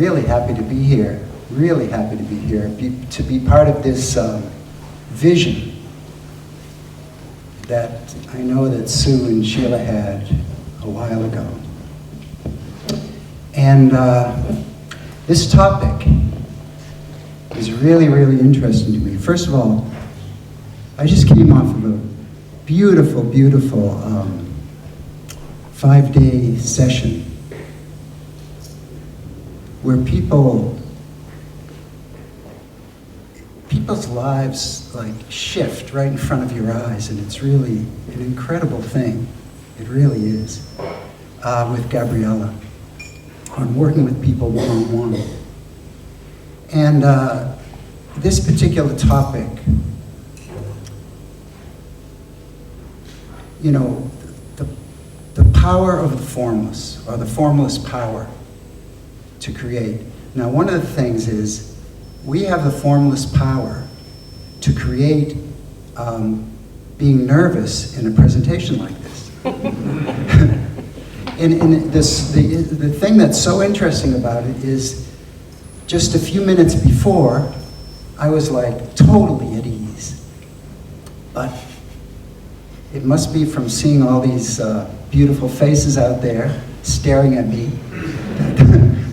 really happy to be here. Really happy to be here, to be part of this vision that I know that Sue and Sheila had a while ago. And this topic is really, really interesting to me. First of all, I just came off of a beautiful, beautiful 5-day session where people's lives like shift right in front of your eyes, and it's really an incredible thing. It really is. With Gabriella, on working with people one-on-one. And this particular topic, you know, the power of the formless, or the formless power to create. Now, one of the things is we have the formless power to create being nervous in a presentation like this. And the thing that's so interesting about it is just a few minutes before, I was like totally at ease. But it must be from seeing all these beautiful faces out there staring at me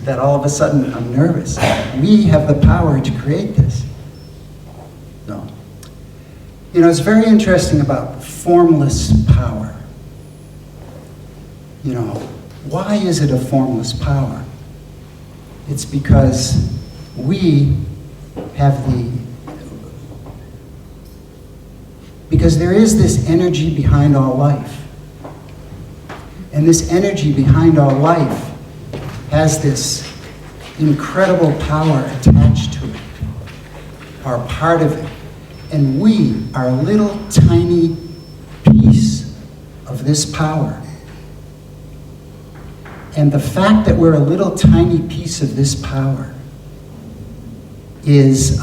that all of a sudden I'm nervous. We have the power to create this. No. You know, it's very interesting about formless power. You know, why is it a formless power? It's because we have because there is this energy behind all life. And this energy behind all life has this incredible power attached to it, are part of it. And we are a little tiny piece of this power. And the fact that we're a little tiny piece of this power is,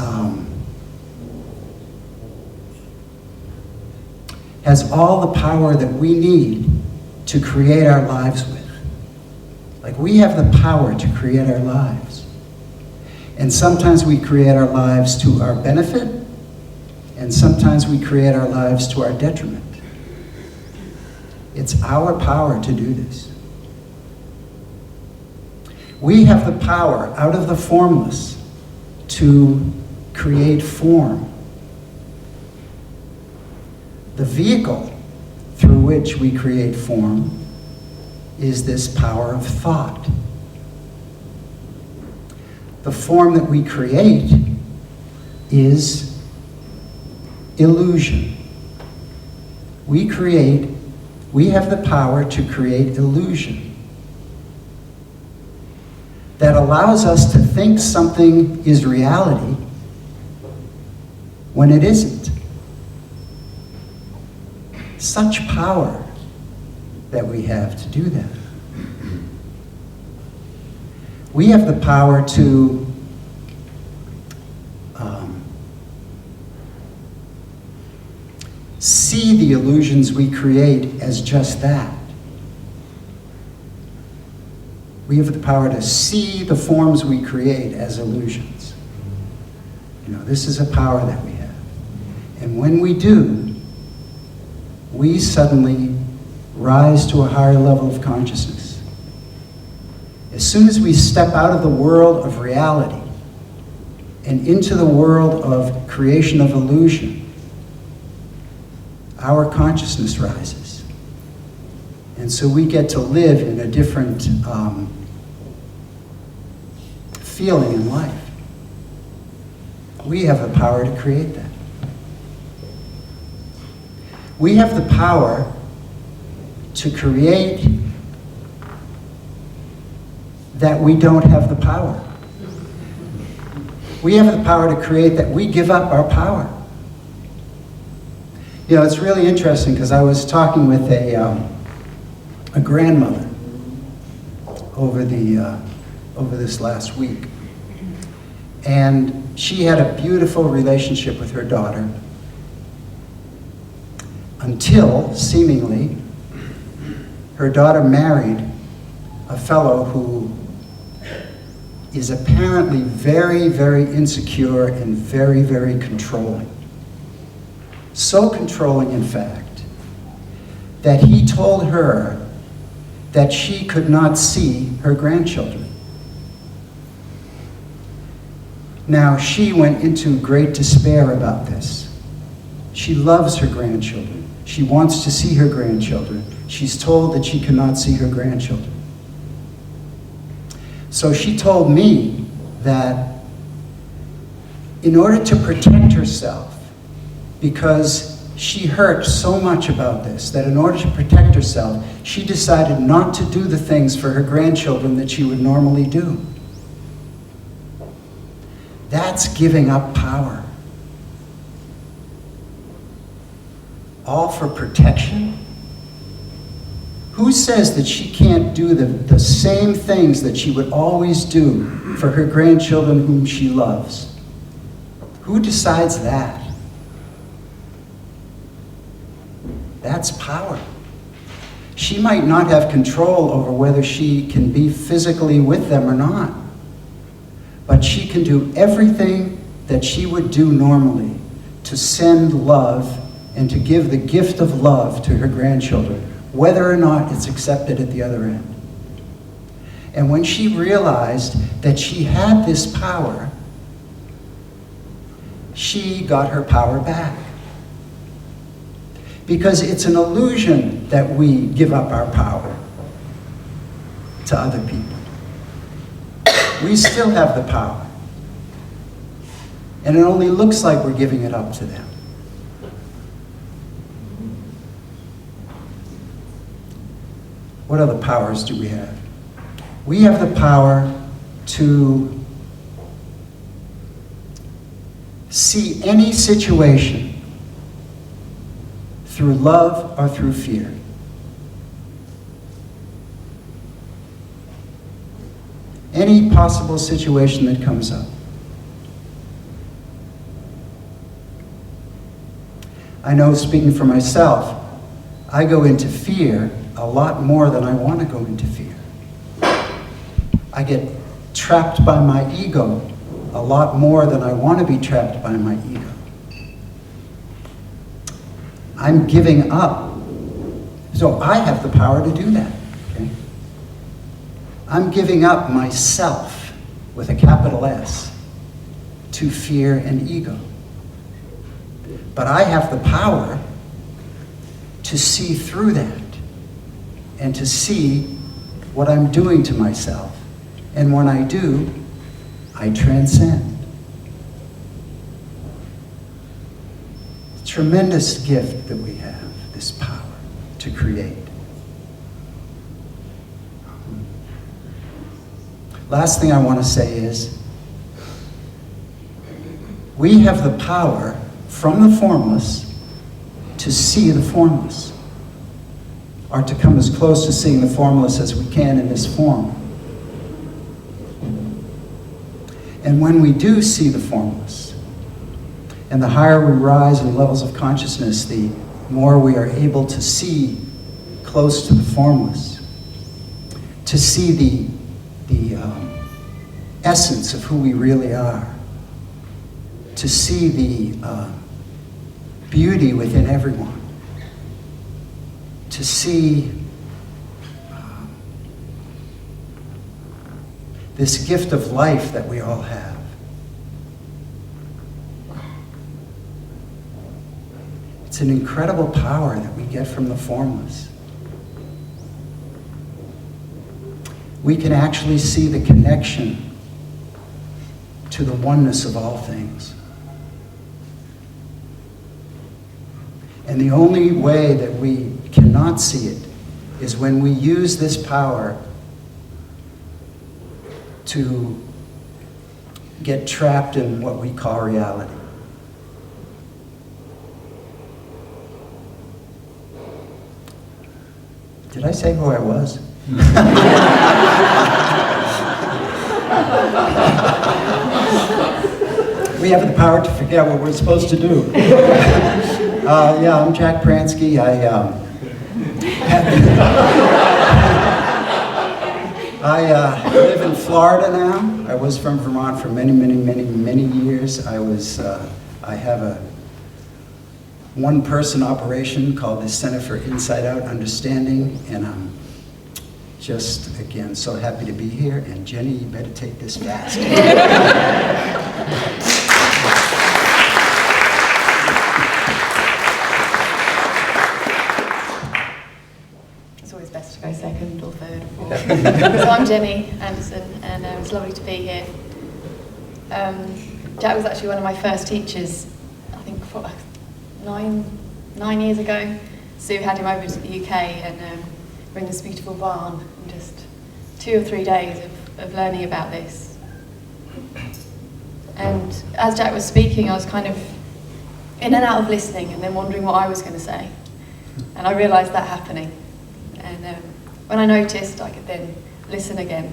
has all the power that we need to create our lives with. Like, we have the power to create our lives. And sometimes we create our lives to our benefit, and sometimes we create our lives to our detriment. It's our power to do this. We have the power out of the formless to create form. The vehicle through which we create form is this power of thought. The form that we create is illusion. We have the power to create illusion that allows us to think something is reality when it isn't. Such power that we have to do that. We have the power to see the illusions we create as just that. We have the power to see the forms we create as illusions. You know, this is a power that we have. And when we do, we suddenly rise to a higher level of consciousness. As soon as we step out of the world of reality and into the world of creation of illusion, our consciousness rises. And so we get to live in a different feeling in life. We have the power to create that. We have the power to create that we don't have the power. We have the power to create that we give up our power. You know, it's really interesting because I was talking with a grandmother over this last week, and she had a beautiful relationship with her daughter until, seemingly, her daughter married a fellow who is apparently very, very insecure and very, very controlling. So controlling, in fact, that he told her that she could not see her grandchildren. Now, she went into great despair about this. She loves her grandchildren. She wants to see her grandchildren. She's told that she cannot see her grandchildren. So she told me that in order to protect herself, because she hurt so much about this, that in order to protect herself, she decided not to do the things for her grandchildren that she would normally do. That's giving up power. All for protection? Who says that she can't do the same things that she would always do for her grandchildren whom she loves? Who decides that? That's power. She might not have control over whether she can be physically with them or not, but she can do everything that she would do normally to send love and to give the gift of love to her grandchildren, whether or not it's accepted at the other end. And when she realized that she had this power, she got her power back. Because it's an illusion that we give up our power to other people. We still have the power. And it only looks like we're giving it up to them. What other powers do we have? We have the power to see any situation through love or through fear. Any possible situation that comes up. I know, speaking for myself, I go into fear a lot more than I want to go into fear. I get trapped by my ego a lot more than I want to be trapped by my ego. I'm giving up. So I have the power to do that. Okay? I'm giving up myself, with a capital S, to fear and ego. But I have the power to see through that and to see what I'm doing to myself. And when I do, I transcend. Tremendous gift that we have, this power to create. Last thing I want to say is, we have the power from the formless to see the formless, or to come as close to seeing the formless as we can in this form. And when we do see the formless, and the higher we rise in levels of consciousness, the more we are able to see close to the formless, to see the essence of who we really are, to see the beauty within everyone, to see this gift of life that we all have. It's an incredible power that we get from the formless. We can actually see the connection to the oneness of all things. And the only way that we cannot see it is when we use this power to get trapped in what we call reality. Did I say who I was? We have the power to forget what we're supposed to do. Yeah, I'm Jack I live in Florida now. I was from Vermont for many, many, many, many years. I have a one-person operation called the Center for Inside Out Understanding, and I'm just, again, so happy to be here. And Jenny, you better take this fast. It's always best to go second or third or fourth. So I'm Jenny Anderson, and it's lovely to be here. Jack was actually one of my first teachers, I think, for nine years ago. Sue had him over to the UK, and we're in this beautiful barn, and just 2 or 3 days of learning about this. And as Jack was speaking, I was kind of in and out of listening, and then wondering what I was going to say. And I realised that happening. And when I noticed, I could then listen again.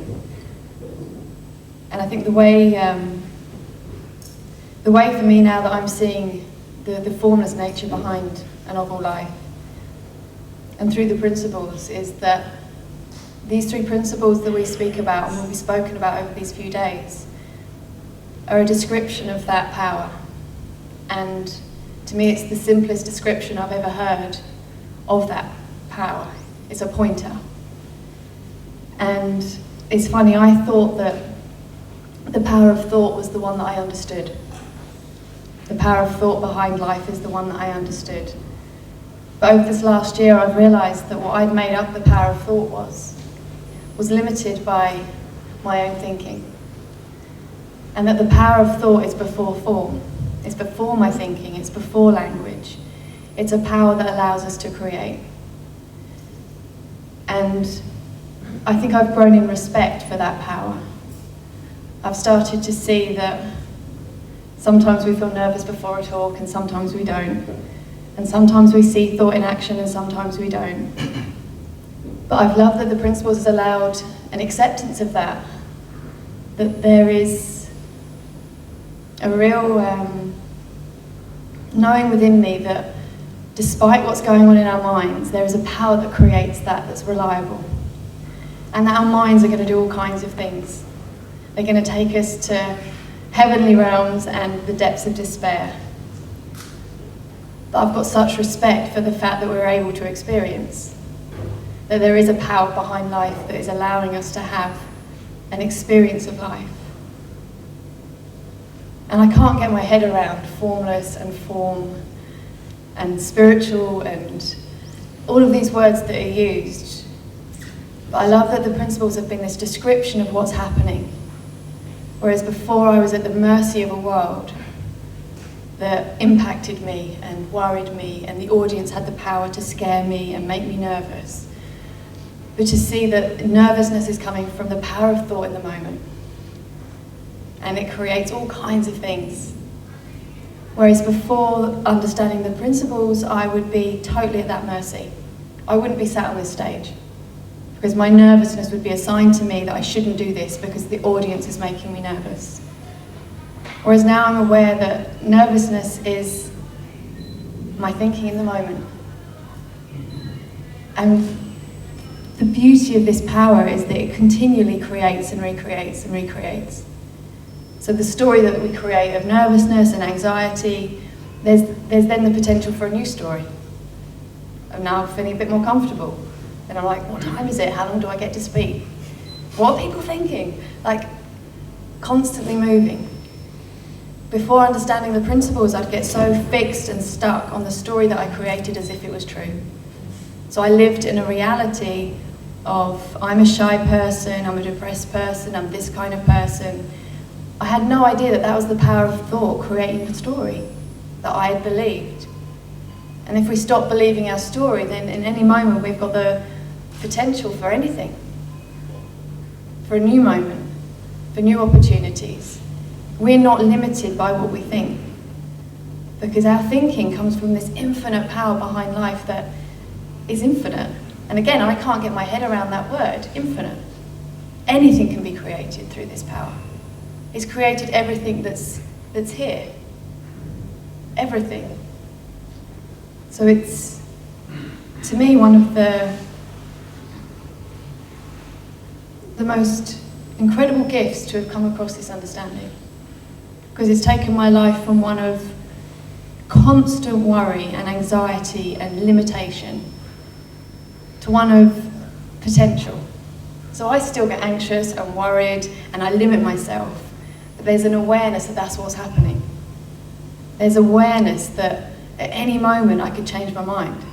And I think the way for me now that I'm seeing the formless nature behind a novel life, and through the principles, is that these 3 principles that we speak about and will be spoken about over these few days are a description of that power. And to me, it's the simplest description I've ever heard of that power. It's a pointer. And it's funny, I thought that the power of thought was the one that I understood. The power of thought behind life is the one that I understood. But over this last year, I've realised that what I'd made up the power of thought was limited by my own thinking. And that the power of thought is before form. It's before my thinking, it's before language. It's a power that allows us to create. And I think I've grown in respect for that power. I've started to see that sometimes we feel nervous before a talk, and sometimes we don't. And sometimes we see thought in action, and sometimes we don't. But I've loved that the principles has allowed an acceptance of that there is a real knowing within me that despite what's going on in our minds, there is a power that creates that's reliable. And that our minds are going to do all kinds of things. They're going to take us to heavenly realms and the depths of despair. But I've got such respect for the fact that we're able to experience. That there is a power behind life that is allowing us to have an experience of life. And I can't get my head around formless and form and spiritual and all of these words that are used. But I love that the principles have been this description of what's happening. Whereas before I was at the mercy of a world that impacted me and worried me, and the audience had the power to scare me and make me nervous. But to see that nervousness is coming from the power of thought in the moment. And it creates all kinds of things. Whereas before understanding the principles, I would be totally at that mercy. I wouldn't be sat on this stage. Because my nervousness would be a sign to me that I shouldn't do this because the audience is making me nervous. Whereas now I'm aware that nervousness is my thinking in the moment. And the beauty of this power is that it continually creates and recreates and recreates. So the story that we create of nervousness and anxiety, there's then the potential for a new story. I'm now feeling a bit more comfortable. And I'm like, what time is it? How long do I get to speak? What are people thinking? Like, constantly moving. Before understanding the principles, I'd get so fixed and stuck on the story that I created as if it was true. So I lived in a reality of, I'm a shy person, I'm a depressed person, I'm this kind of person. I had no idea that that was the power of thought creating the story that I had believed. And if we stop believing our story, then in any moment we've got the potential for anything. For a new moment, for new opportunities. We're not limited by what we think. Because our thinking comes from this infinite power behind life that is infinite. And again, I can't get my head around that word, infinite. Anything can be created through this power. It's created everything that's here. Everything. So it's, to me, one of the the most incredible gifts to have come across this understanding. Because it's taken my life from one of constant worry and anxiety and limitation to one of potential. So I still get anxious and worried and I limit myself, but there's an awareness that that's what's happening. There's awareness that at any moment I could change my mind.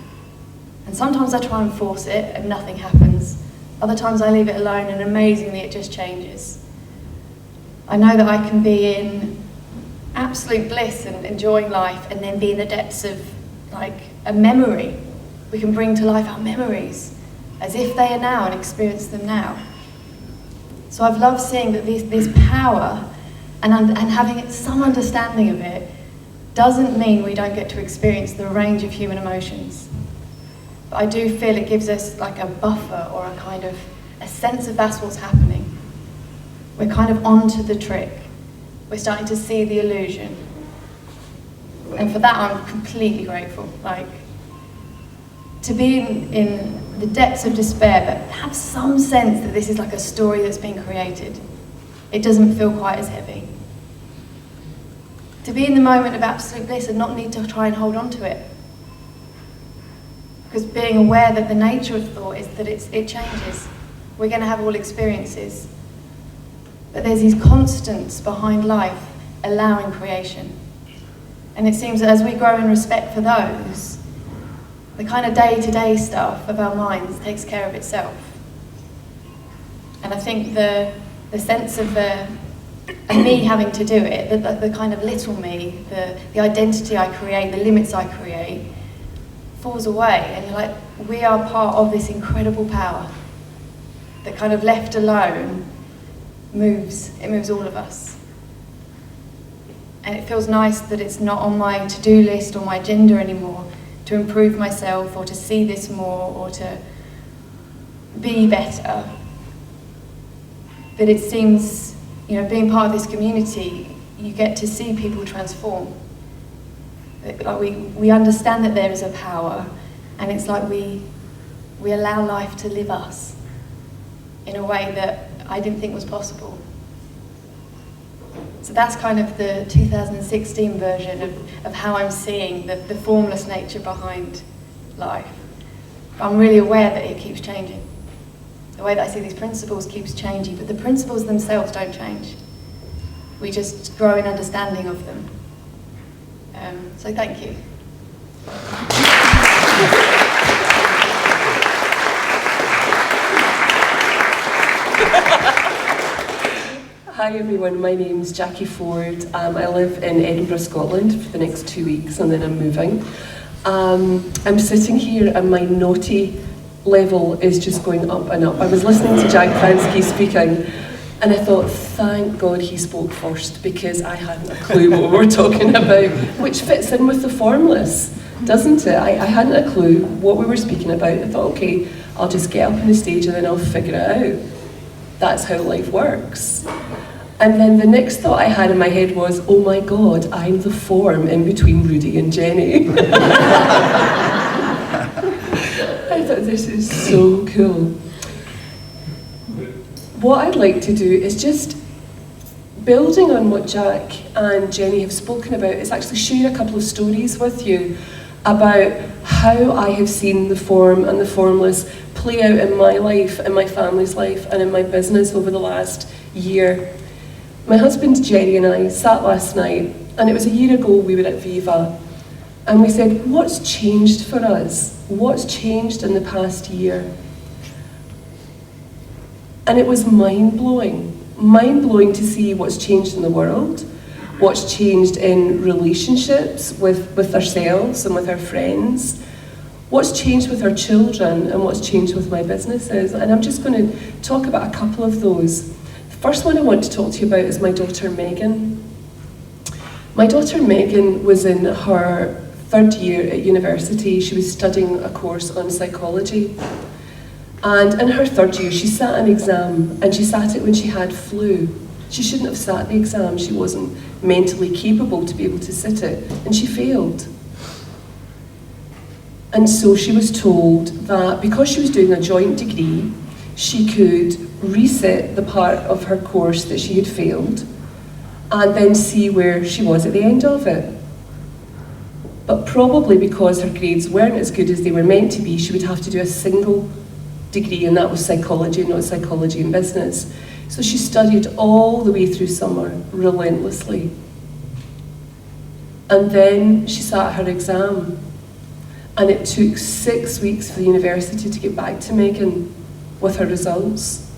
And sometimes I try and force it and nothing happens. Other times I leave it alone and amazingly it just changes. I know that I can be in absolute bliss and enjoying life and then be in the depths of like a memory. We can bring to life our memories as if they are now and experience them now. So I've loved seeing that this power and having some understanding of it doesn't mean we don't get to experience the range of human emotions. But I do feel it gives us like a buffer or a kind of a sense of that's what's happening. We're kind of onto the trick. We're starting to see the illusion. And for that I'm completely grateful. Like, to be in the depths of despair, but have some sense that this is like a story that's been created. It doesn't feel quite as heavy. To be in the moment of absolute bliss and not need to try and hold on to it. Because being aware that the nature of thought is that it changes. We're going to have all experiences. But there's these constants behind life allowing creation. And it seems that as we grow in respect for those, the kind of day-to-day stuff of our minds takes care of itself. And I think the sense of me having to do it, the kind of little me, the identity I create, the limits I create, falls away. And you're like, we are part of this incredible power that kind of left alone moves all of us. And it feels nice that it's not on my to-do list or my agenda anymore to improve myself or to see this more or to be better. But it seems, being part of this community, you get to see people transform. Like we understand that there is a power, and it's like we allow life to live us in a way that I didn't think was possible. So that's kind of the 2016 version of how I'm seeing the formless nature behind life. I'm really aware that it keeps changing. The way that I see these principles keeps changing, but the principles themselves don't change. We just grow in understanding of them. So thank you. Hi everyone, my name's Jacquie Forde. I live in Edinburgh, Scotland for the next 2 weeks and then I'm moving. I'm sitting here and my naughty level is just going up and up. I was listening to Pransky speaking and I thought, thank God he spoke first because I hadn't a clue what we were talking about, which fits in with the formless, doesn't it? I hadn't a clue what we were speaking about. I thought, okay, I'll just get up on the stage and then I'll figure it out. That's how life works. And then the next thought I had in my head was, oh my God, I'm the form in between Rudy and Jenny. I thought, this is so cool. What I'd like to do is just, building on what Jack and Jenny have spoken about, is actually share a couple of stories with you about how I have seen the form and the formless play out in my life, in my family's life, and in my business over the last year. My husband Jerry and I sat last night, and it was a year ago we were at Viva, and we said, what's changed for us? What's changed in the past year? And it was mind-blowing to see what's changed in the world, what's changed in relationships with ourselves and with our friends, what's changed with our children, and what's changed with my businesses. And I'm just going to talk about a couple of those. The first one I want to talk to you about is my daughter Megan. My daughter Megan was in her third year at university. She was studying a course on psychology. And in her third year, she sat an exam, and she sat it when she had flu. She shouldn't have sat the exam. She wasn't mentally capable to be able to sit it, and she failed. And so she was told that because she was doing a joint degree, she could reset the part of her course that she had failed, and then see where she was at the end of it. But probably because her grades weren't as good as they were meant to be, she would have to do a single degree, and that was psychology, not psychology and business. So she studied all the way through summer, relentlessly. And then she sat her exam, and it took 6 weeks for the university to get back to Megan with her results.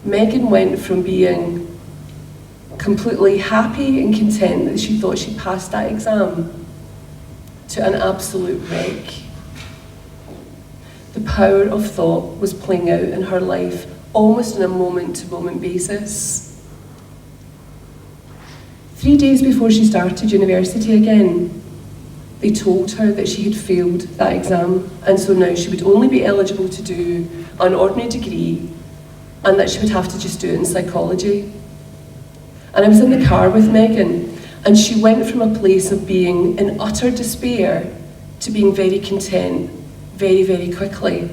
Megan went from being completely happy and content that she thought she passed that exam to an absolute wreck. The power of thought was playing out in her life almost on a moment-to-moment basis. 3 days before she started university again, they told her that she had failed that exam, and so now she would only be eligible to do an ordinary degree, and that she would have to just do it in psychology. And I was in the car with Megan, and she went from a place of being in utter despair to being very content very, very quickly.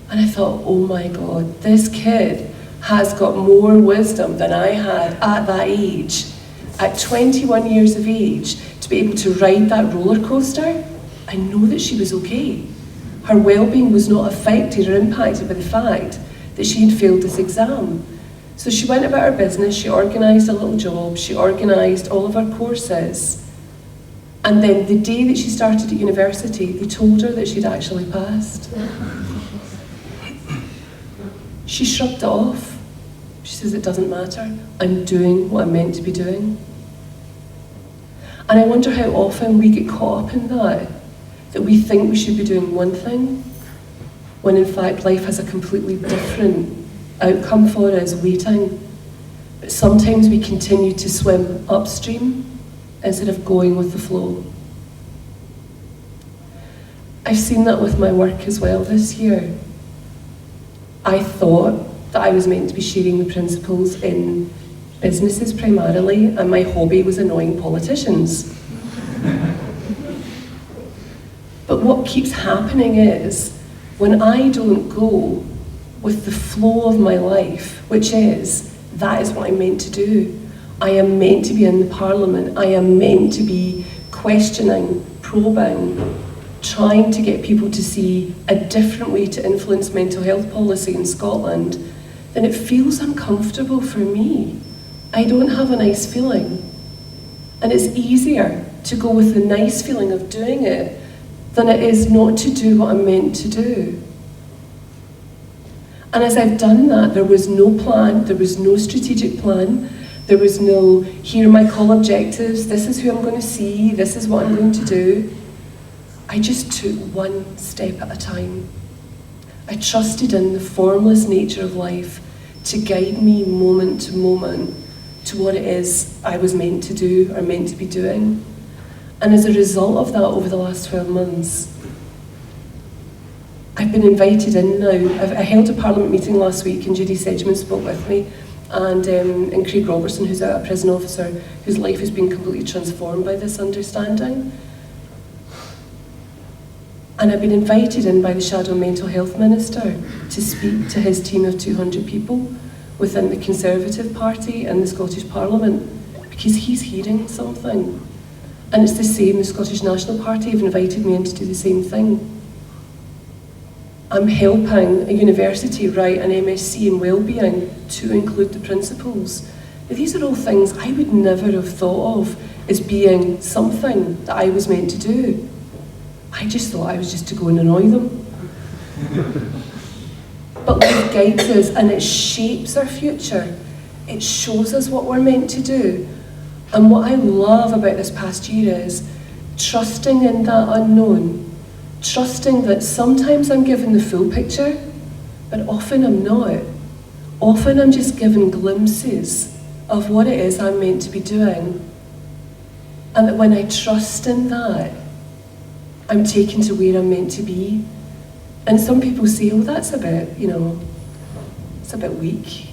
And I thought, oh my God, this kid has got more wisdom than I had at that age. At 21 years of age, to be able to ride that roller coaster, I know that she was okay. Her well-being was not affected or impacted by the fact that she had failed this exam. So she went about her business, she organised a little job, she organised all of her courses. And then the day that she started at university, they told her that she'd actually passed. She shrugged it off. She says, it doesn't matter. I'm doing what I'm meant to be doing. And I wonder how often we get caught up in that we think we should be doing one thing, when in fact life has a completely different outcome for us waiting. But sometimes we continue to swim upstream instead of going with the flow. I've seen that with my work as well this year. I thought that I was meant to be sharing the principles in businesses primarily, and my hobby was annoying politicians. But what keeps happening is, when I don't go with the flow of my life, which is, that is what I'm meant to do. I am meant to be in the Parliament. I am meant to be questioning, probing, trying to get people to see a different way to influence mental health policy in Scotland, then it feels uncomfortable for me. I don't have a nice feeling. And it's easier to go with the nice feeling of doing it than it is not to do what I'm meant to do. And as I've done that, there was no plan, there was no strategic plan, there was no, here are my core objectives, this is who I'm going to see, this is what I'm going to do. I just took one step at a time. I trusted in the formless nature of life to guide me moment to moment to what it is I was meant to do or meant to be doing. And as a result of that, over the last 12 months, I've been invited in now. I held a Parliament meeting last week, and Judy Sedgman spoke with me, and Craig Robertson, who's a prison officer, whose life has been completely transformed by this understanding. And I've been invited in by the Shadow Mental Health Minister to speak to his team of 200 people within the Conservative Party and the Scottish Parliament, because he's hearing something. And it's the same, the Scottish National Party have invited me in to do the same thing. I'm helping a university write an MSc in wellbeing to include the principles. Now, these are all things I would never have thought of as being something that I was meant to do. I just thought I was just to go and annoy them. But life guides us and it shapes our future. It shows us what we're meant to do. And what I love about this past year is trusting in that unknown. Trusting that sometimes I'm given the full picture, but often I'm not. Often I'm just given glimpses of what it is I'm meant to be doing. And that when I trust in that, I'm taken to where I'm meant to be. And some people say, oh, that's a bit, it's a bit weak.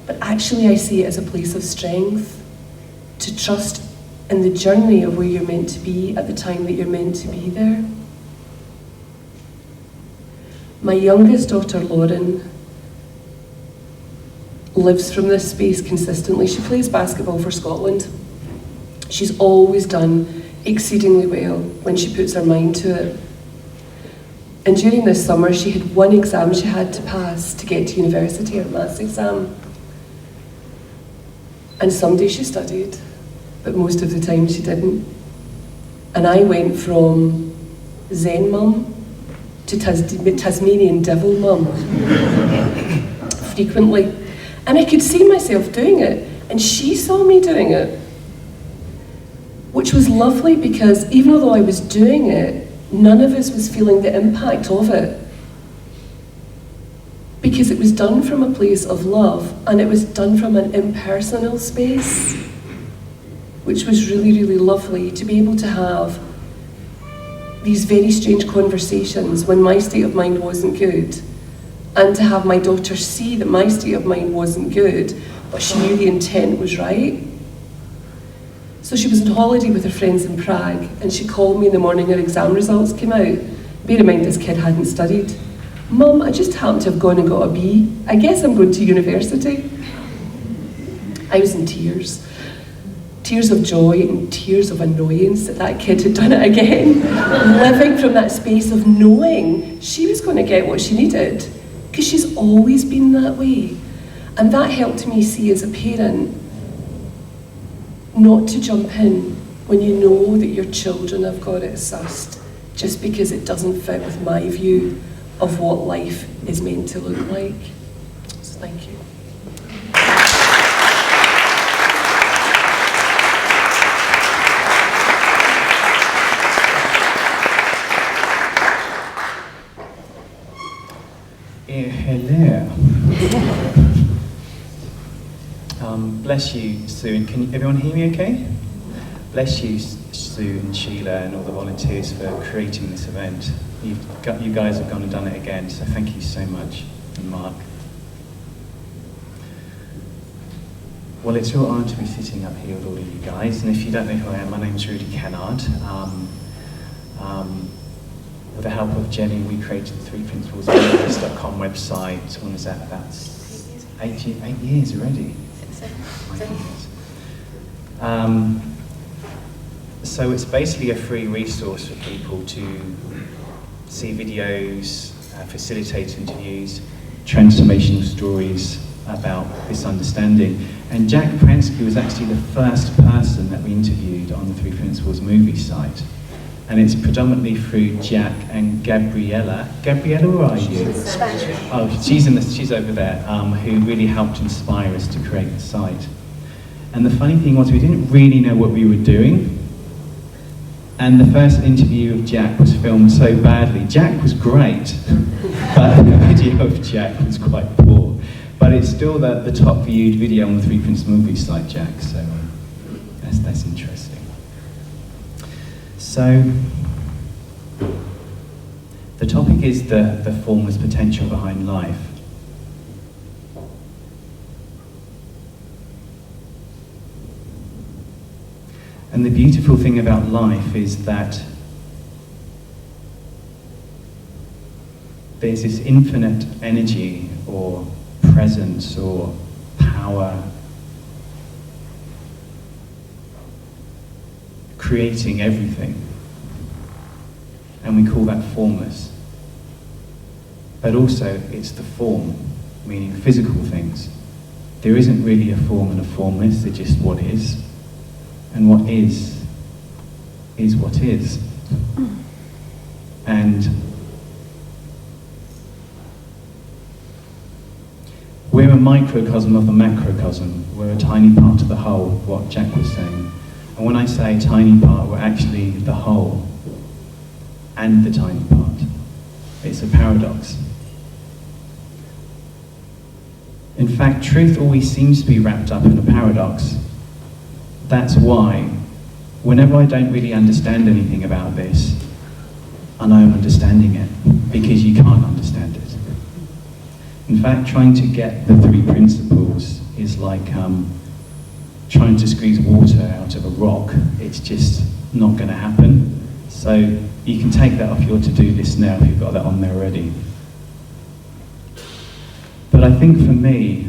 But actually I see it as a place of strength, to trust in the journey of where you're meant to be at the time that you're meant to be there. My youngest daughter, Lauren, lives from this space consistently. She plays basketball for Scotland. She's always done exceedingly well when she puts her mind to it. And during this summer, she had one exam she had to pass to get to university, her maths exam. And some days she studied, but most of the time she didn't. And I went from Zen mum to Tasmanian devil mum frequently. And I could see myself doing it, and she saw me doing it. Which was lovely, because even though I was doing it, none of us was feeling the impact of it. Because it was done from a place of love, and it was done from an impersonal space, which was really, really lovely to be able to have these very strange conversations when my state of mind wasn't good, and to have my daughter see that my state of mind wasn't good, but she knew the intent was right. So she was on holiday with her friends in Prague, and she called me in the morning, her exam results came out. Bear in mind, this kid hadn't studied. Mum, I just happened to have gone and got a B. I guess I'm going to university. I was in tears. Tears of joy and tears of annoyance that that kid had done it again. Living from that space of knowing she was going to get what she needed, because she's always been that way. And that helped me see as a parent not to jump in when you know that your children have got it sussed, just because it doesn't fit with my view of what life is meant to look like. So thank you. Hello. Bless you, Sue. Can everyone hear me okay? Bless you, Sue and Sheila and all the volunteers for creating this event. You guys have gone and done it again, so thank you so much, and Mark. Well, it's a real honour to be sitting up here with all of you guys, and if you don't know who I am, my name's Rudy Kennard. With the help of Jenny, we created the 3 Principles Formless.com website. When was that? About 8 years already. 7 years. So it's basically a free resource for people to see videos, facilitate interviews, transformational stories about this understanding. And Jack Pransky was actually the first person that we interviewed on the 3 Principles movie site. And it's predominantly through Jack and Gabriella. Gabriella, where are you? Oh, she's over there, who really helped inspire us to create the site. And the funny thing was, we didn't really know what we were doing. And the first interview of Jack was filmed so badly. Jack was great, but the video of Jack was quite poor. But it's still the top viewed video on the 3 Principles movie site, Jack, so that's interesting. So, the topic is the formless potential behind life. And the beautiful thing about life is that there's this infinite energy or presence or power creating everything. And we call that formless. But also, it's the form, meaning physical things. There isn't really a form and a formless, they're just what is. And what is what is. And we're a microcosm of the macrocosm. We're a tiny part of the whole, what Jack was saying. And when I say tiny part, we're actually the whole and the tiny part. It's a paradox. In fact, truth always seems to be wrapped up in a paradox. That's why, whenever I don't really understand anything about this, I know I'm understanding it, because you can't understand it. In fact, trying to get the 3 principles is like trying to squeeze water out of a rock. It's just not going to happen. So you can take that off your to-do list now if you've got that on there already. But I think for me,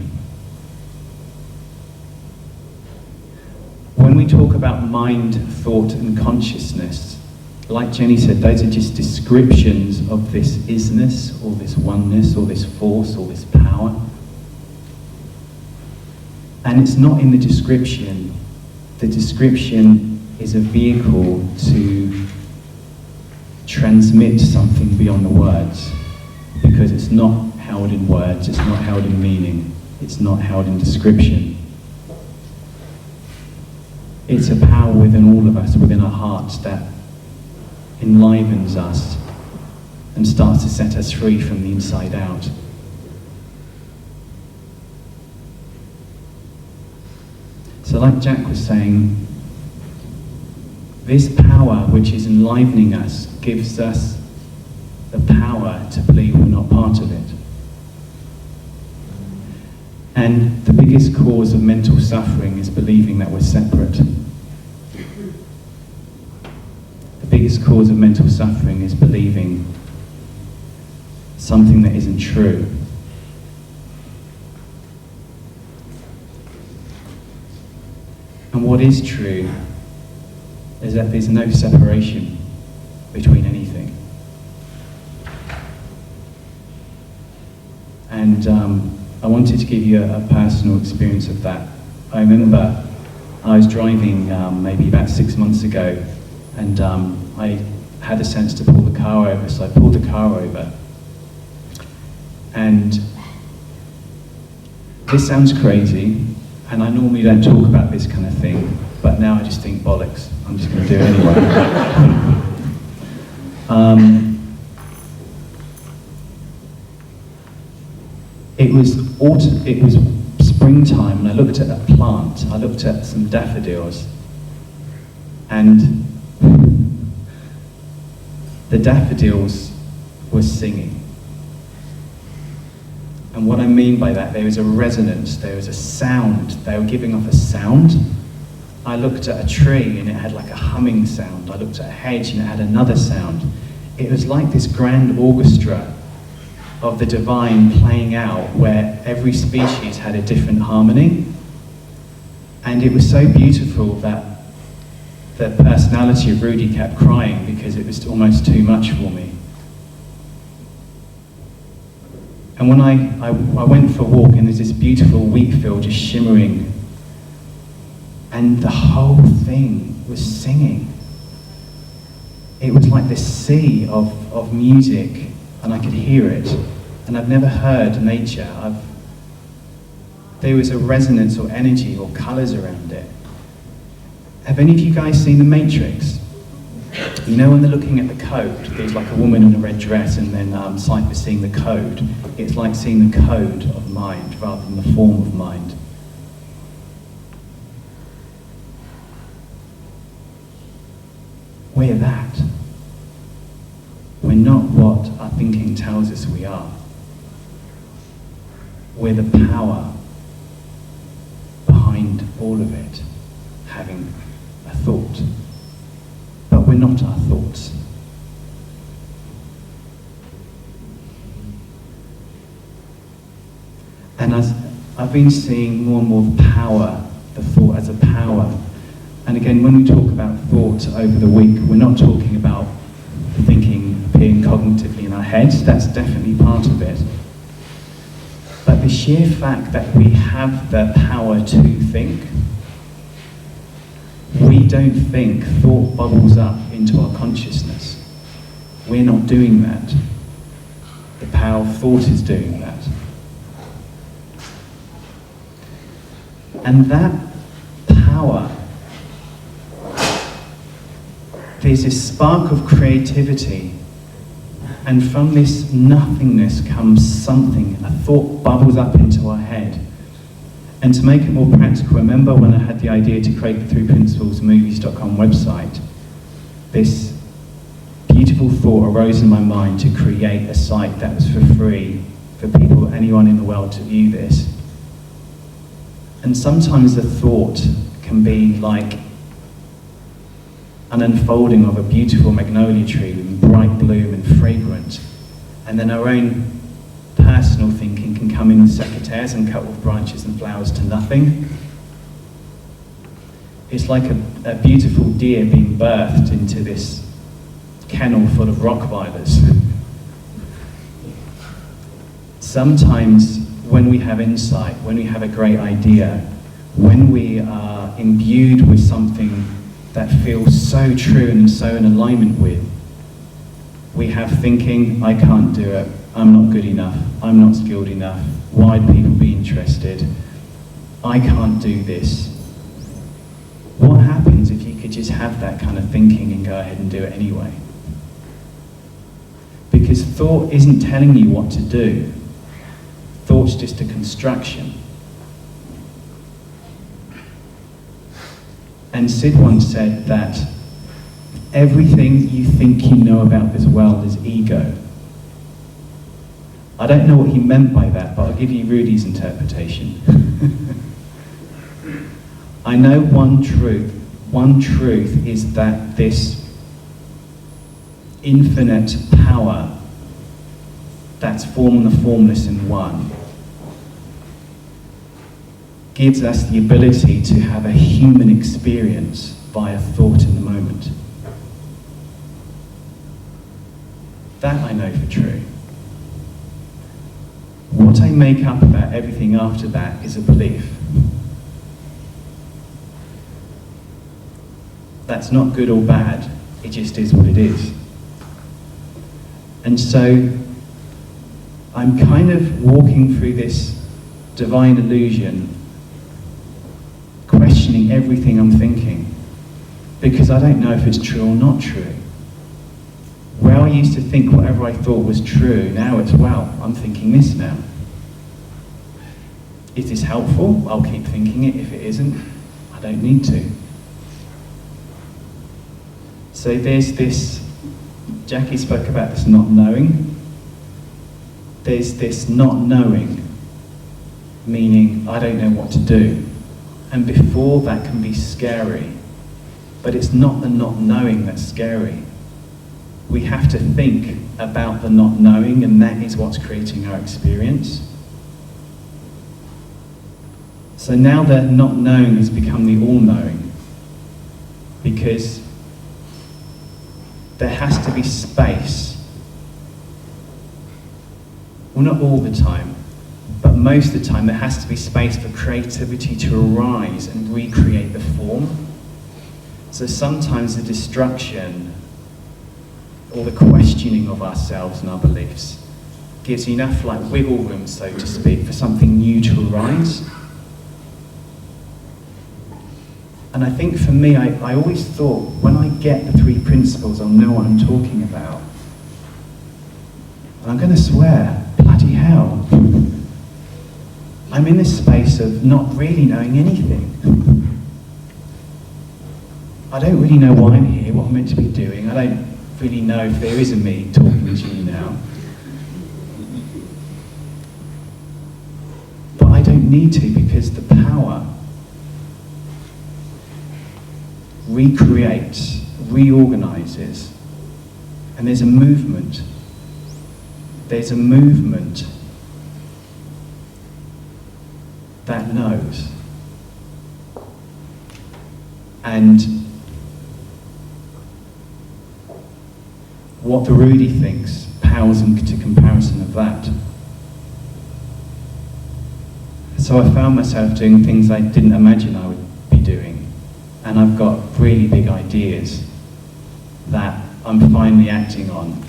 when we talk about mind, thought, and consciousness, like Jenny said, those are just descriptions of this isness, or this oneness, or this force, or this power. And it's not in the description. The description is a vehicle to transmit something beyond the words, because it's not held in words, it's not held in meaning, it's not held in description. It's a power within all of us, within our hearts, that enlivens us and starts to set us free from the inside out. So like Jack was saying, this power which is enlivening us gives us the power to believe we're not part of it. And the biggest cause of mental suffering is believing that we're separate. The biggest cause of mental suffering is believing something that isn't true. And what is true is that there's no separation between anything. And I wanted to give you a personal experience of that. I remember I was driving maybe about 6 months ago, and I had a sense to pull the car over, so I pulled the car over. And this sounds crazy, and I normally don't talk about this kind of thing, but now I just think bollocks, I'm just going to do it anyway. It was springtime, and I looked at a plant. I looked at some daffodils, and the daffodils were singing. And what I mean by that, there was a resonance, there was a sound. They were giving off a sound. I looked at a tree and it had like a humming sound. I looked at a hedge and it had another sound. It was like this grand orchestra of the divine playing out, where every species had a different harmony. And it was so beautiful that the personality of Rudy kept crying because it was almost too much for me. And when I went for a walk, and there's this beautiful wheat field just shimmering, and the whole thing was singing. It was like this sea of music, and I could hear it. And I've never heard nature. There was a resonance or energy or colours around it. Have any of you guys seen The Matrix? You know when they're looking at the code, there's like a woman in a red dress, and then Cypher's seeing the code. It's like seeing the code of mind rather than the form of mind. We're that. We're not what our thinking tells us we are. We're the power behind all of it, having a thought. But we're not our thoughts. And as I've been seeing more and more the power, the thought as a power. And again, when we talk about thought over the week, we're not talking about thinking appearing cognitively in our heads. That's definitely part of it. But the sheer fact that we have the power to think, we don't think, thought bubbles up into our consciousness. We're not doing that. The power of thought is doing that. And that power, there's this spark of creativity, and from this nothingness comes something, a thought bubbles up into our head. And to make it more practical, remember when I had the idea to create the 3 Principles Movies.com website, this beautiful thought arose in my mind to create a site that was for free for people, anyone in the world to view this. And sometimes the thought can be like an unfolding of a beautiful magnolia tree with bright bloom and fragrant. And then our own personal thinking can come in with secateurs and cut off branches and flowers to nothing. It's like a beautiful deer being birthed into this kennel full of Rottweilers. Sometimes when we have insight, when we have a great idea, when we are imbued with something that feels so true and so in alignment with, we have thinking, I can't do it, I'm not good enough, I'm not skilled enough, why'd people be interested, I can't do this. What happens if you could just have that kind of thinking and go ahead and do it anyway? Because thought isn't telling you what to do. Thought's just a construction. And Sid once said that everything you think you know about this world is ego. I don't know what he meant by that, but I'll give you Rudy's interpretation. I know one truth. One truth is that this infinite power that's form and the formless in one gives us the ability to have a human experience via thought in the moment. That I know for true. What I make up about everything after that is a belief. That's not good or bad, it just is what it is. And so, I'm kind of walking through this divine illusion, questioning everything I'm thinking, because I don't know if it's true or not true. Where I used to think whatever I thought was true, now it's, well, I'm thinking this now. Is this helpful? I'll keep thinking it. If it isn't, I don't need to. So there's this, Jacquie spoke about this not knowing. There's this not knowing, meaning I don't know what to do. And before that can be scary, but it's not the not knowing that's scary. We have to think about the not knowing, and that is what's creating our experience. So now the not knowing has become the all-knowing, because there has to be space. Well, not all the time, but most of the time there has to be space for creativity to arise and recreate the form. So sometimes the destruction or the questioning of ourselves and our beliefs gives enough like wiggle room, so to speak, for something new to arise. And I think for me, I always thought, when I get the 3 principles, I'll know what I'm talking about. And I'm going to swear, bloody hell, I'm in this space of not really knowing anything. I don't really know why I'm here, what I'm meant to be doing. I don't really know if there is a me talking to you now. But I don't need to, because the power recreates, reorganizes, and there's a movement. There's a movement that knows. And what the Rudy thinks pales into comparison of that. So I found myself doing things I didn't imagine I would be doing. And I've got really big ideas that I'm finally acting on.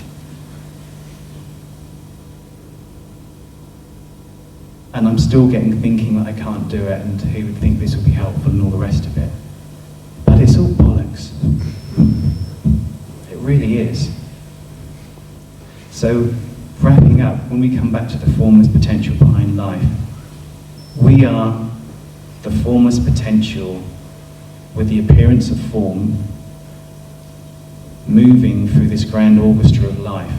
And I'm still thinking that I can't do it, and who would think this would be helpful and all the rest of it. But it's all bollocks. It really is. So, wrapping up, when we come back to the formless potential behind life, we are the formless potential with the appearance of form, moving through this grand orchestra of life.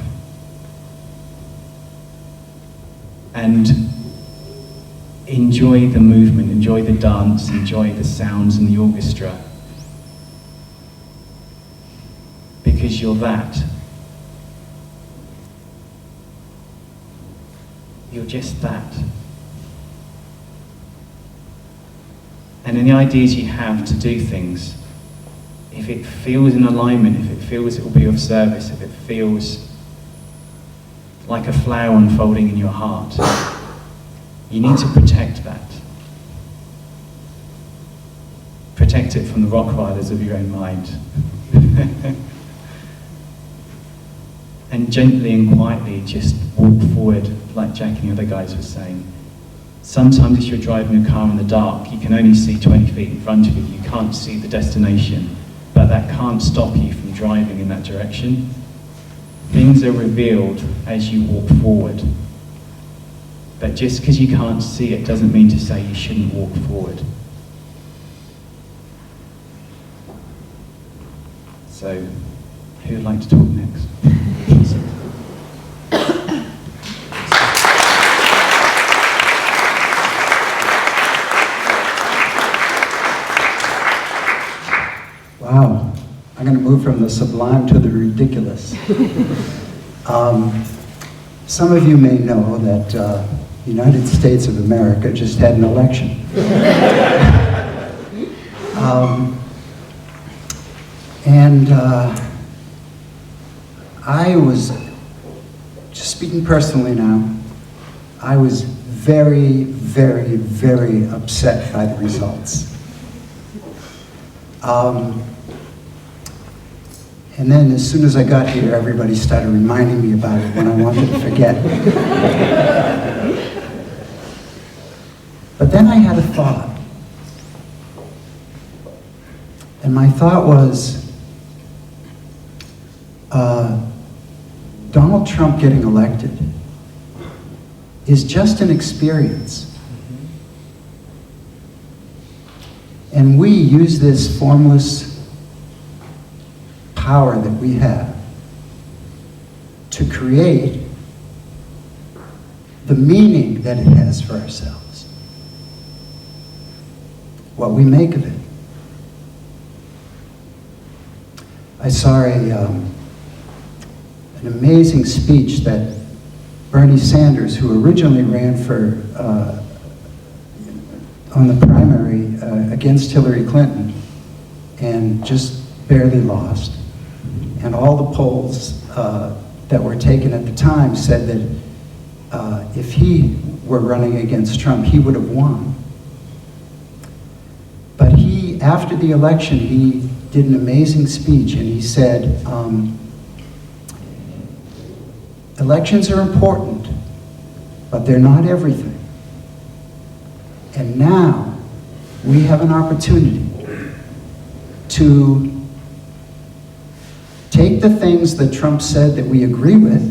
And enjoy the movement, enjoy the dance, enjoy the sounds in the orchestra. Because you're that. You're just that. And any ideas you have to do things, if it feels in alignment, if it feels it will be of service, if it feels like a flower unfolding in your heart, you need to protect that. Protect it from the rock riders of your own mind. And gently and quietly just walk forward, like Jackie and the other guys were saying. Sometimes if you're driving a car in the dark, you can only see 20 feet in front of you, you can't see the destination, but that can't stop you from driving in that direction. Things are revealed as you walk forward. But just because you can't see it doesn't mean to say you shouldn't walk forward. So, who would like to talk next? Wow, I'm going to move from the sublime to the ridiculous. Some of you may know that the United States of America just had an election. I was, just speaking personally now, I was very, very, very upset by the results. And then as soon as I got here, everybody started reminding me about it when I wanted to forget. But then I had a thought. And my thought was, Donald Trump getting elected is just an experience. And we use this formless power that we have to create the meaning that it has for ourselves. What we make of it. I saw an amazing speech that Bernie Sanders, who originally ran for on the primary against Hillary Clinton and just barely lost. And all the polls that were taken at the time said that if he were running against Trump, he would have won. But he, after the election, he did an amazing speech and he said, elections are important, but they're not everything. And now we have an opportunity to take the things that Trump said that we agree with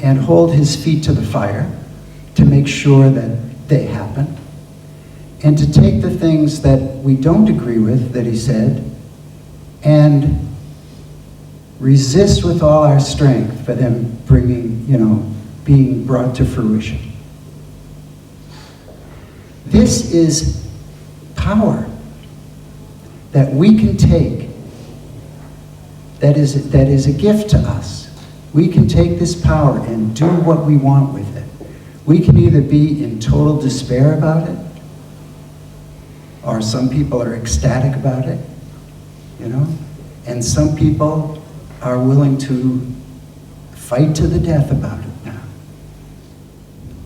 and hold his feet to the fire to make sure that they happen, and to take the things that we don't agree with that he said and resist with all our strength for them being brought to fruition. This is power that we can take, that is a gift to us. We can take this power and do what we want with it. We can either be in total despair about it, or some people are ecstatic about it, and some people are willing to fight to the death about it now.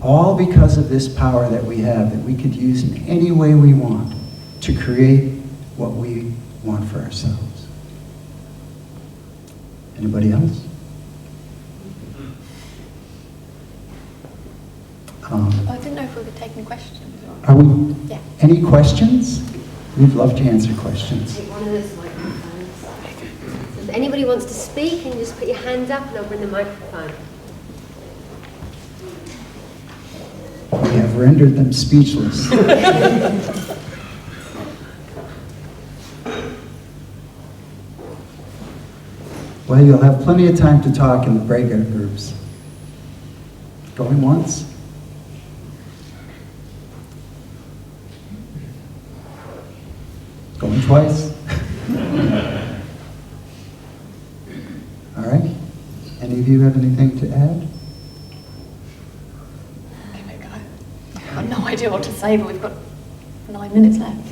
All because of this power that we have, that we could use in any way we want to create what we want for ourselves. Anybody else? I didn't know if we were taking questions. Are we? Yeah. Any questions? We'd love to answer questions. Take one of those microphones. So if anybody wants to speak, you can just put your hand up and I'll bring the microphone. We have rendered them speechless. Well, you'll have plenty of time to talk in the breakout groups. Going once? Going twice? All right. Any of you have anything to add? Give it a go. I've got no idea what to say, but we've got 9 minutes left.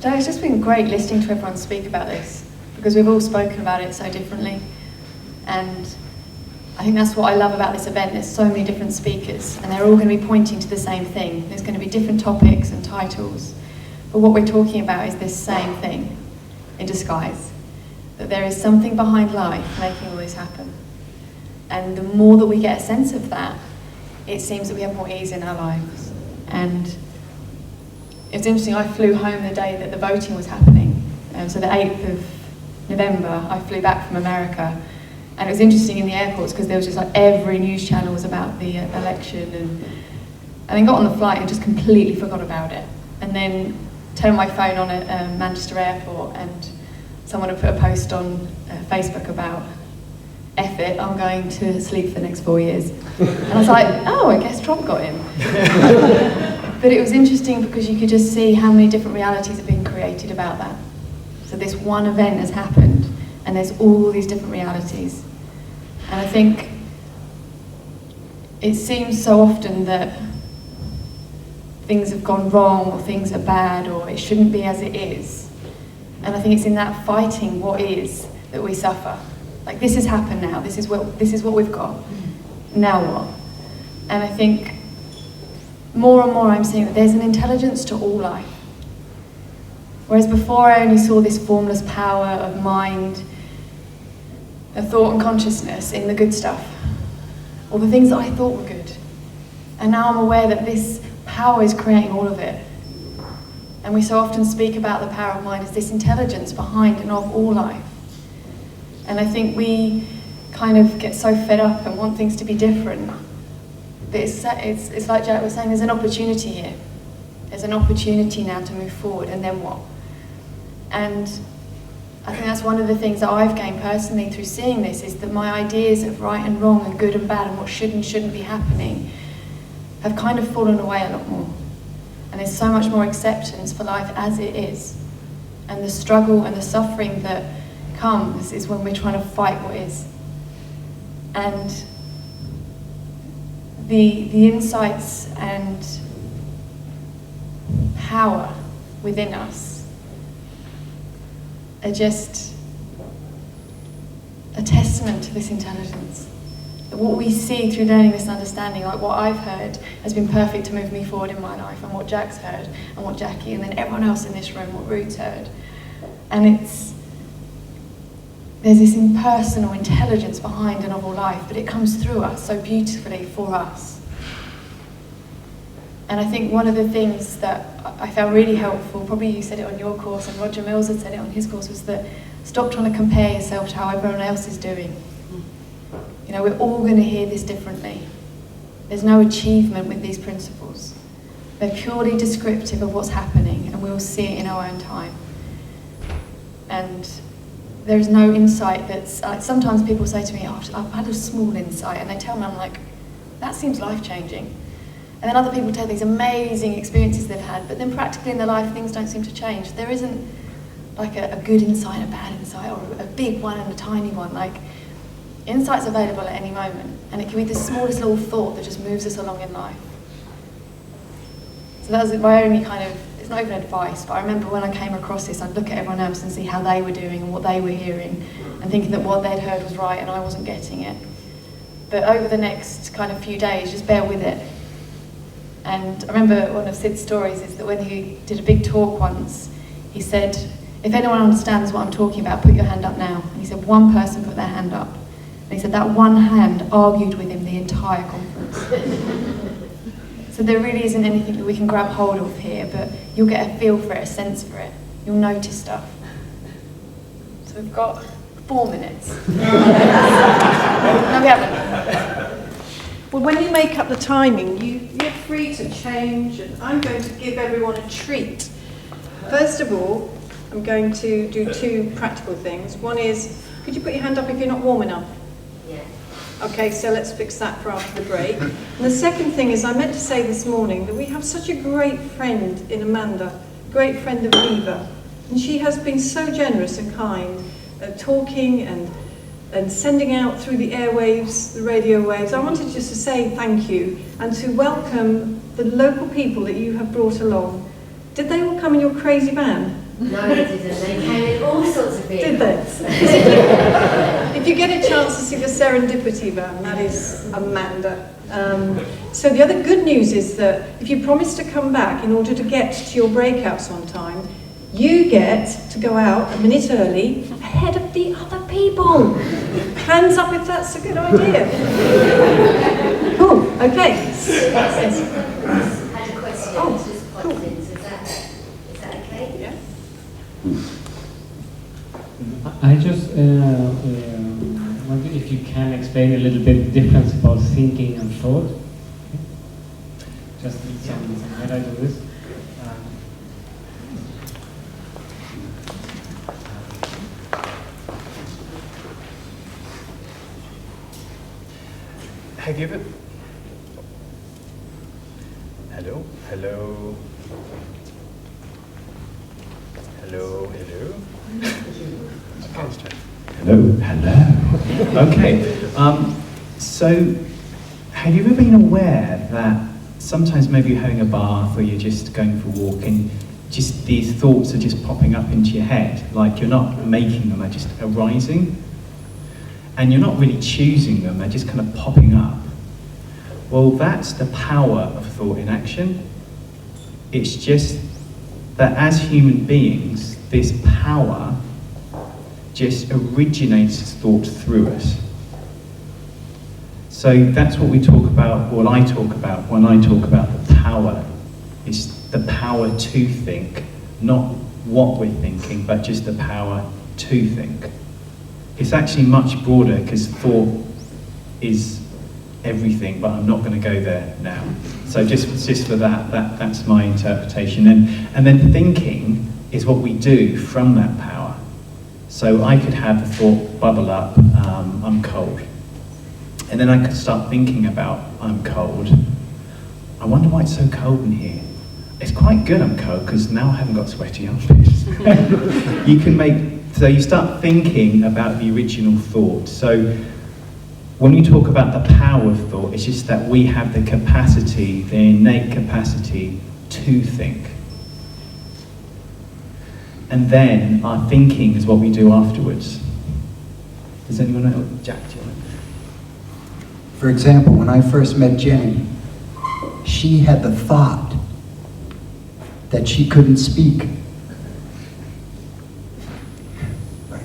So it's just been great listening to everyone speak about this, because we've all spoken about it so differently. And I think that's what I love about this event. There's so many different speakers, and they're all going to be pointing to the same thing. There's going to be different topics and titles, but what we're talking about is this same thing in disguise. That there is something behind life making all this happen. And the more that we get a sense of that, it seems that we have more ease in our lives. And it's interesting, I flew home the day that the voting was happening. So the 8th of November, I flew back from America. And it was interesting in the airports because there was just like every news channel was about the election. And then got on the flight and just completely forgot about it. And then turned my phone on at Manchester airport, and someone had put a post on Facebook about, F it, I'm going to sleep for the next 4 years. And I was like, oh, I guess Trump got in. But it was interesting because you could just see how many different realities have been created about that. So this one event has happened, and there's all these different realities. And I think it seems so often that things have gone wrong, or things are bad, or it shouldn't be as it is. And I think it's in that fighting what is that we suffer. Like, this has happened now, this is what we've got. Now what? And I think more and more I'm seeing that there's an intelligence to all life. Whereas before I only saw this formless power of mind, of thought and consciousness in the good stuff, or the things that I thought were good. And now I'm aware that this power is creating all of it. And we so often speak about the power of mind as this intelligence behind and of all life. And I think we kind of get so fed up and want things to be different. But it's like Jack was saying, there's an opportunity here. There's an opportunity now to move forward, and then what? And I think that's one of the things that I've gained personally through seeing this, is that my ideas of right and wrong and good and bad and what should and shouldn't be happening have kind of fallen away a lot more. And there's so much more acceptance for life as it is. And the struggle and the suffering that comes is when we're trying to fight what is. And the insights and power within us are just a testament to this intelligence. That what we see through learning this understanding, like what I've heard, has been perfect to move me forward in my life, and what Jack's heard, and what Jacquie, and then everyone else in this room, what Ruth's heard. And there's this impersonal intelligence behind a novel life, but it comes through us so beautifully for us. And I think one of the things that I found really helpful, probably you said it on your course, and Roger Mills had said it on his course, was that stop trying to compare yourself to how everyone else is doing. You know, we're all going to hear this differently. There's no achievement with these principles. They're purely descriptive of what's happening, and we'll see it in our own time. And there's no insight that's, sometimes people say to me, oh, I've had a small insight, and they tell me, I'm like, that seems life-changing. And then other people tell these amazing experiences they've had, but then practically in their life, things don't seem to change. There isn't like a good insight, a bad insight, or a big one and a tiny one. Like, insight's available at any moment, and it can be the smallest little thought that just moves us along in life. So that was my only kind of, it's not even advice, but I remember when I came across this, I'd look at everyone else and see how they were doing and what they were hearing, and thinking that what they'd heard was right and I wasn't getting it. But over the next kind of few days, just bear with it. And I remember one of Sid's stories is that when he did a big talk once, he said, if anyone understands what I'm talking about, put your hand up now. And he said one person put their hand up. And he said that one hand argued with him the entire conference. So there really isn't anything that we can grab hold of here, but you'll get a feel for it, a sense for it. You'll notice stuff. So we've got 4 minutes. No, we haven't. Well, when you make up the timing, you're free to change, and I'm going to give everyone a treat. First of all, I'm going to do 2 practical things. One is, could you put your hand up if you're not warm enough? Yeah. Okay, so let's fix that for after the break. And the second thing is, I meant to say this morning that we have such a great friend in Amanda, great friend of Viva, and she has been so generous and kind, talking and and sending out through the airwaves, the radio waves. I wanted just to say thank you and to welcome the local people that you have brought along. Did they all come in your crazy van? No, they didn't. They came in all sorts of vehicles. Did they? If you get a chance to see the Serendipity van, that is Amanda. So the other good news is that if you promise to come back in order to get to your breakouts on time, you get to go out a minute early ahead of the other people. Hands up if that's a good idea. Cool, okay. Yes. Had a question. Oh, Just popped cool. in. So is that okay? Yeah. I just wonder if you can explain a little bit the difference about thinking and thought. Just some highlight of this. Have you ever... Hello? Hello? Hello? Hello? Okay, let's try. Hello? Hello? Okay. So, have you ever been aware that sometimes maybe you're having a bath or you're just going for a walk and just these thoughts are just popping up into your head, like you're not making them, they're just arising? And you're not really choosing them, they're just kind of popping up. Well, that's the power of thought in action. It's just that as human beings, this power just originates as thought through us. So that's what we talk about, or I talk about when I talk about the power. It's the power to think, not what we're thinking, but just the power to think. It's actually much broader because thought is everything, but I'm not going to go there now. So just for that's my interpretation. And then thinking is what we do from that power. So I could have the thought bubble up, I'm cold. And then I could start thinking about, I'm cold. I wonder why it's so cold in here. It's quite good I'm cold because now I haven't got sweaty armpits. So you start thinking about the original thought. So when you talk about the power of thought, it's just that we have the capacity, the innate capacity to think. And then our thinking is what we do afterwards. Does anyone know? Jack, do you want to? For example, when I first met Jenny, she had the thought that she couldn't speak. Right?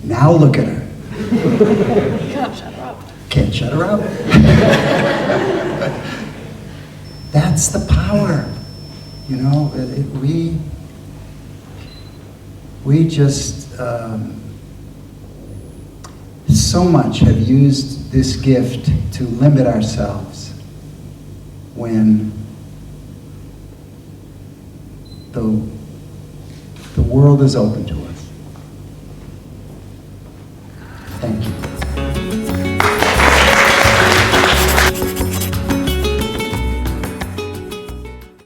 Now look at her. Can't shut her up. Can't shut her up. That's the power. You know, we just so much have used this gift to limit ourselves when the world is open to